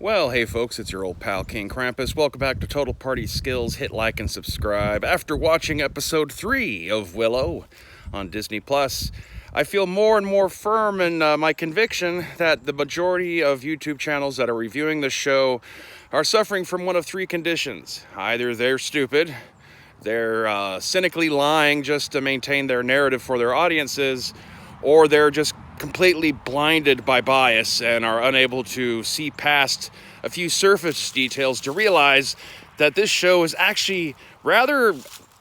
Well, hey folks, it's your old pal King Krampus. Welcome back to Total Party Skills. Hit like and subscribe. After watching episode 3 of Willow on Disney Plus, I feel more and more firm in my conviction that the majority of YouTube channels that are reviewing this show are suffering from one of three conditions. Either they're stupid, they're cynically lying just to maintain their narrative for their audiences, or they're just completely blinded by bias and are unable to see past a few surface details to realize that this show is actually rather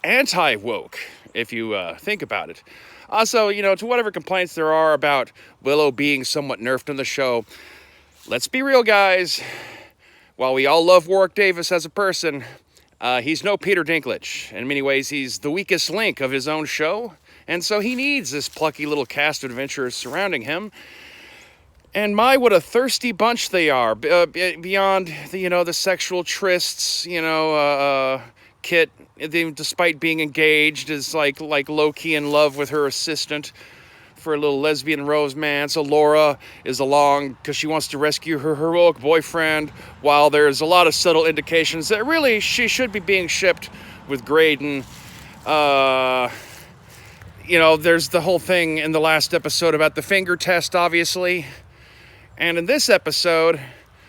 anti-woke, if you think about it. Also, to whatever complaints there are about Willow being somewhat nerfed in the show, let's be real, guys. While we all love Warwick Davis as a person, he's no Peter Dinklage. In many ways, he's the weakest link of his own show. And so he needs this plucky little cast of adventurers surrounding him. And my, what a thirsty bunch they are. Beyond the sexual trysts, Kit, despite being engaged, is like low-key in love with her assistant for a little lesbian romance. So Laura is along because she wants to rescue her heroic boyfriend, while there's a lot of subtle indications that really she should be being shipped with Graydon. There's the whole thing in the last episode about the finger test, obviously. And in this episode,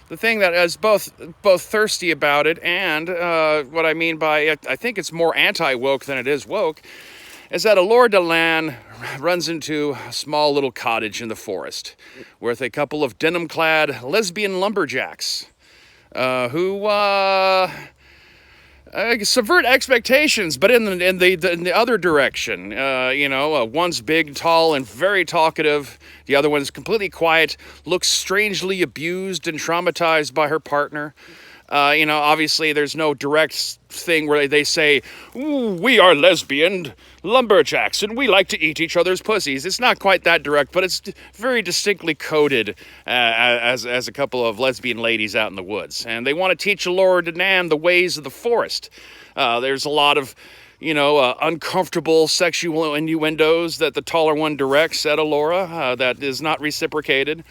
the thing that is both thirsty about it and what I mean by it, I think it's more anti-woke than it is woke, is that Allure Delan runs into a small little cottage in the forest with a couple of denim-clad lesbian lumberjacks who subvert expectations, but in the other direction. One's big, tall, and very talkative. The other one's completely quiet, looks strangely abused and traumatized by her partner. Obviously there's no direct thing where they say, "Ooh, we are lesbian lumberjacks and we like to eat each other's pussies." It's not quite that direct, but it's very distinctly coded as a couple of lesbian ladies out in the woods. And they want to teach Allura Denan the ways of the forest. There's a lot of, uncomfortable sexual innuendos that the taller one directs at Allura that is not reciprocated.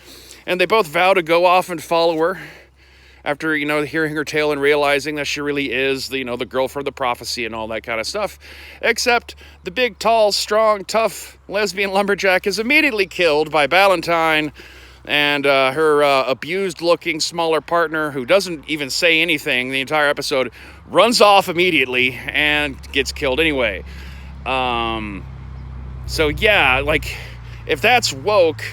And they both vow to go off and follow her after, hearing her tale and realizing that she really is, the girl from the prophecy and all that kind of stuff. Except the big, tall, strong, tough lesbian lumberjack is immediately killed by Valentine and her abused-looking smaller partner, who doesn't even say anything the entire episode, runs off immediately and gets killed anyway. So yeah, if that's woke,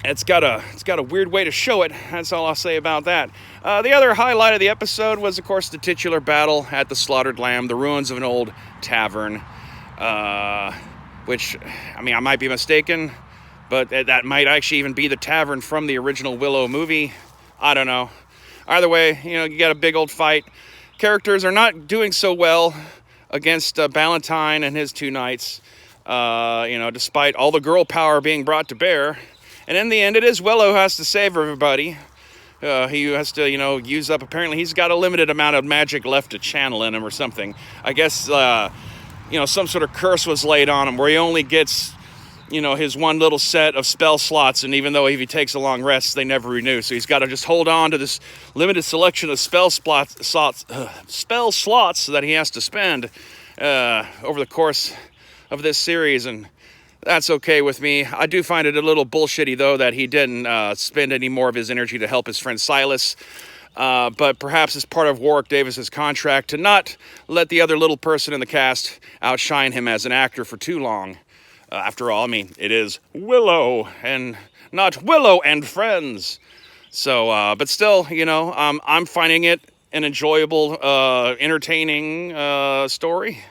it's got a weird way to show it. That's all I'll say about that. The other highlight of the episode was, of course, the titular battle at the Slaughtered Lamb, the ruins of an old tavern, which, I might be mistaken, but that might actually even be the tavern from the original Willow movie. I don't know. Either way, you got a big old fight. Characters are not doing so well against Valentine and his two knights, despite all the girl power being brought to bear. And in the end, it is Willow who has to save everybody. He has to, use up, apparently he's got a limited amount of magic left to channel in him or something. I guess, some sort of curse was laid on him where he only gets, his one little set of spell slots. And even though if he takes a long rest, they never renew. So he's got to just hold on to this limited selection of spell slots that he has to spend over the course of this series. And that's okay with me. I do find it a little bullshitty, though, that he didn't spend any more of his energy to help his friend Silas. But perhaps it's part of Warwick Davis's contract to not let the other little person in the cast outshine him as an actor for too long. After all, it is Willow and not Willow and Friends. So, but still, I'm finding it an enjoyable, entertaining story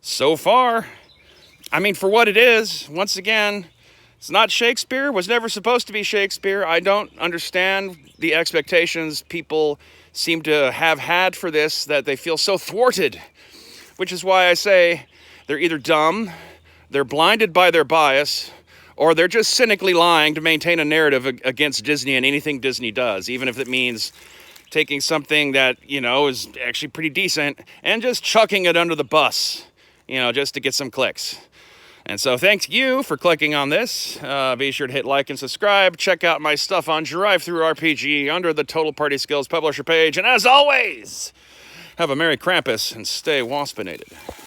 so far. For what it is, once again, it's not Shakespeare, was never supposed to be Shakespeare. I don't understand the expectations people seem to have had for this, that they feel so thwarted, which is why I say they're either dumb, they're blinded by their bias, or they're just cynically lying to maintain a narrative against Disney and anything Disney does, even if it means taking something that, is actually pretty decent and just chucking it under the bus, just to get some clicks. And so thanks you for clicking on this. Be sure to hit like and subscribe. Check out my stuff on Drive-Thru-RPG under the Total Party Skills publisher page. And as always, have a Merry Krampus and stay waspinated.